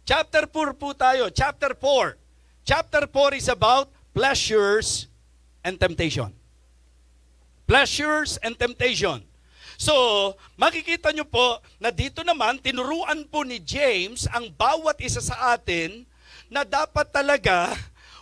Chapter 4 po tayo. Chapter 4. Chapter 4 is about pleasures and temptation. Pleasures and temptation. So, makikita nyo po na dito naman, tinuruan po ni James ang bawat isa sa atin na dapat talaga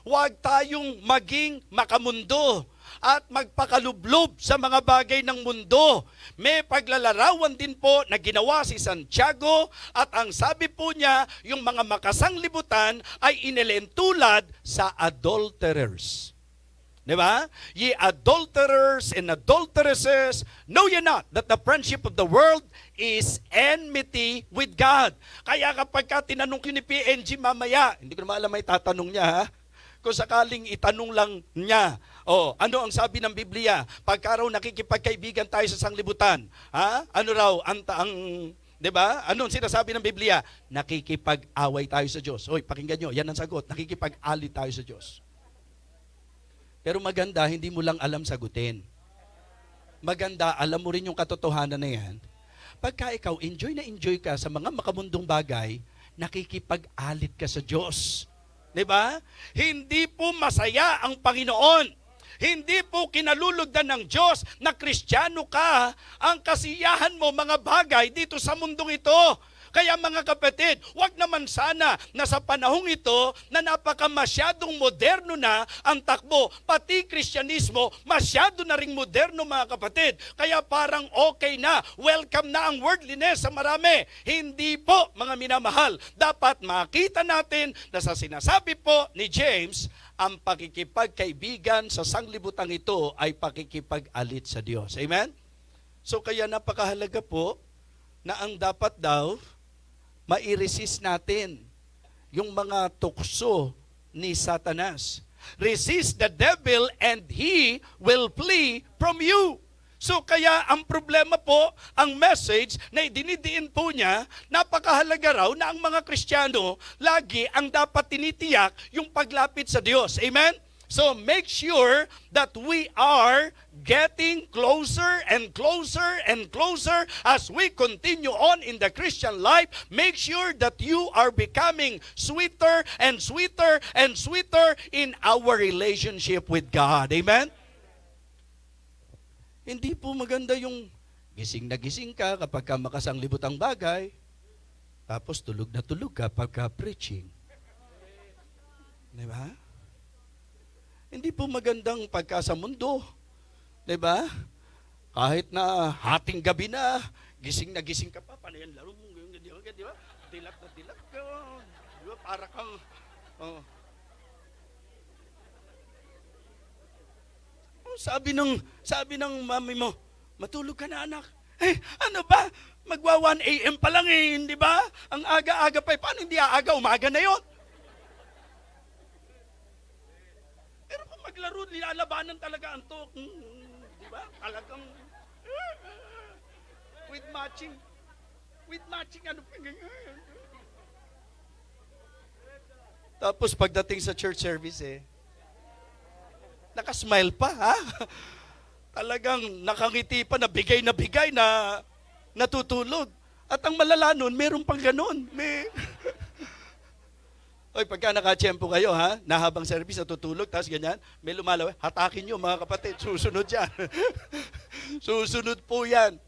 huwag tayong maging makamundo at magpakalublob sa mga bagay ng mundo. May paglalarawan din po na ginawa si Santiago at ang sabi po niya, yung mga makasanglibutan ay inilentulad sa adulterers. Diba? Ye adulterers and adulteresses, know ye not that the friendship of the world is enmity with God. Kaya kapag ka tinanong ko ni PNG mamaya, hindi ko na alam may tatanong niya ha, kung sakaling itanong lang niya, ano ang sabi ng Biblia? Pagka raw nakikipagkaibigan tayo sa sanglibutan, ha? Ano raw ang 'di ba? Ano ang sinasabi ng Biblia? Nakikipag-away tayo sa Diyos. Oy, pakinggan niyo, yan ang sagot. Nakikipag-ali tayo sa Diyos. Pero maganda, hindi mo lang alam sagutin. Maganda, alam mo rin yung katotohanan na yan. Pagka ikaw, enjoy ka sa mga makamundong bagay, nakikipag-alit ka sa Diyos. Diba? Hindi po masaya ang Panginoon. Hindi po kinalulugdan ng Diyos na Kristiyano ka. Ang kasiyahan mo mga bagay dito sa mundong ito. Kaya mga kapatid, wag naman sana na sa panahong ito na napakamasyadong moderno na ang takbo. Pati Kristyanismo, masyado na ring moderno mga kapatid. Kaya parang okay na, welcome na ang worldliness sa marami. Hindi po mga minamahal. Dapat makita natin na sa sinasabi po ni James, ang pakikipagkaibigan sa sanglibutang ito ay pakikipag-alit sa Diyos. Amen? So kaya napakahalaga po na ang dapat daw mai-resist natin yung mga tukso ni Satanas. Resist the devil and he will flee from you. So kaya ang problema po, ang message na idinidiin po niya, napakahalaga raw na ang mga Kristiyano lagi ang dapat tinitiyak yung paglapit sa Diyos. Amen? So make sure that we are getting closer and closer and closer as we continue on in the Christian life. Make sure that you are becoming sweeter and sweeter and sweeter in our relationship with God. Amen? Hindi po maganda yung gising na gising ka kapag ka makasanglibot ang bagay, tapos tulog na tulog ka pagka preaching. Di ba? Hindi po magandang pagka sa mundo. Diba? Kahit na hating gabi na gising ka pa, panayan laro mo, di ba? Dilat na dilat ka. Diba? Para kang, sabi ng mami mo, matulog ka na anak. Ano ba? Magwa 1 a.m. pa lang di ba? Ang aga-aga pa, paano hindi aaga? Umaga na yon. Pero kung maglaro, nilalabanan talaga ang tok. Di ba? Talagang with matching, ano pa ganyan. Tapos pagdating sa church service nakasmile pa ha? Talagang nakangiti pa, na bigay na natutulog. At ang malala nun, meron pang ganun. Oy, pagka nakatsyempo kayo, ha? Nahabang service, natutulog, tapos ganyan, may lumalaw, hatakin nyo mga kapatid, susunod yan. Susunod po yan.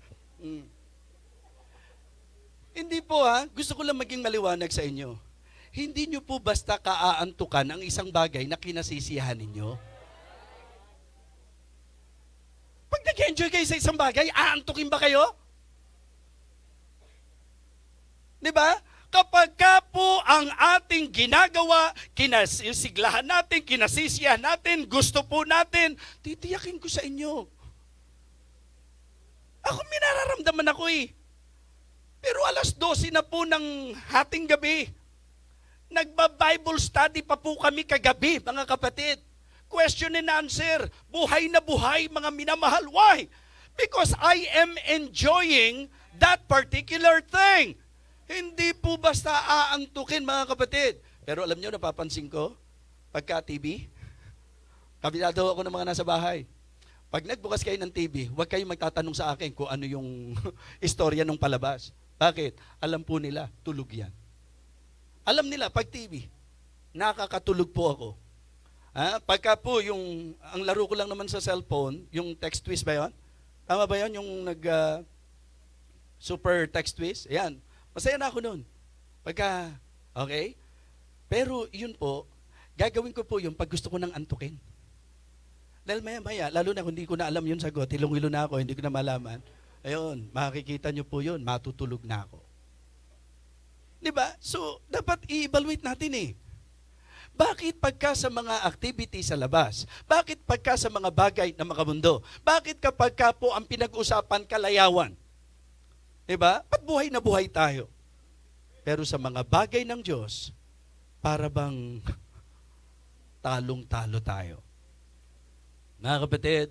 Hindi po gusto ko lang maging maliwanag sa inyo. Hindi nyo po basta kaaantukan ang isang bagay na kinasisiyahan ninyo. Pag nag-enjoy kayo sa isang bagay, aantukin ba kayo? Diba? Kapag ka po ang ating ginagawa, kinasiglahan natin, kinasisiyahan natin, gusto po natin, titiyakin ko sa inyo. Ako may nararamdaman ako Pero 12:00 na po ng hating gabi. Nagba-Bible study pa po kami kagabi, mga kapatid. Question and answer. Buhay na buhay, mga minamahal. Why? Because I am enjoying that particular thing. Hindi po basta aantukin, mga kapatid. Pero alam nyo, napapansin ko, pagka TV, kabinado ako ng mga nasa bahay. Pag nagbukas kayo ng TV, huwag kayong magtatanong sa akin kung ano yung istorya ng palabas. Bakit? Alam po nila, tulog yan. Alam nila, pag TV, nakakatulog po ako. Pagka po ang laro ko lang naman sa cellphone, yung text twist ba yun? Tama ba yun? Yung super text twist? Ayan. Masaya na ako nun. Okay? Pero yun po, gagawin ko po yun pag gusto ko nang antukin. Dahil maya-maya, lalo na kung hindi ko na alam yung sagot, hilong-hilo na ako, hindi ko na malaman, ayun, makikita nyo po yun, matutulog na ako. Diba? So, dapat i-evaluate natin eh. Bakit pagka sa mga activity sa labas? Bakit pagka sa mga bagay na makamundo? Bakit kapag ka po ang pinag-usapan kalayawan? Diba? Ba't buhay na buhay tayo? Pero sa mga bagay ng Diyos, para bang talong-talo tayo. Mga kapatid,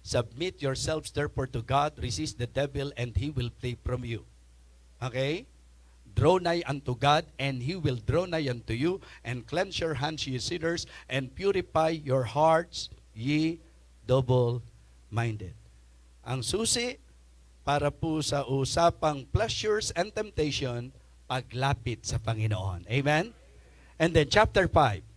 submit yourselves therefore to God, resist the devil, and he will flee from you. Okay? Draw nigh unto God, and He will draw nigh unto you, and cleanse your hands, ye sinners, and purify your hearts, ye double-minded. Ang susi para po sa usapang pleasures and temptation, paglapit sa Panginoon. Amen? And then chapter 5.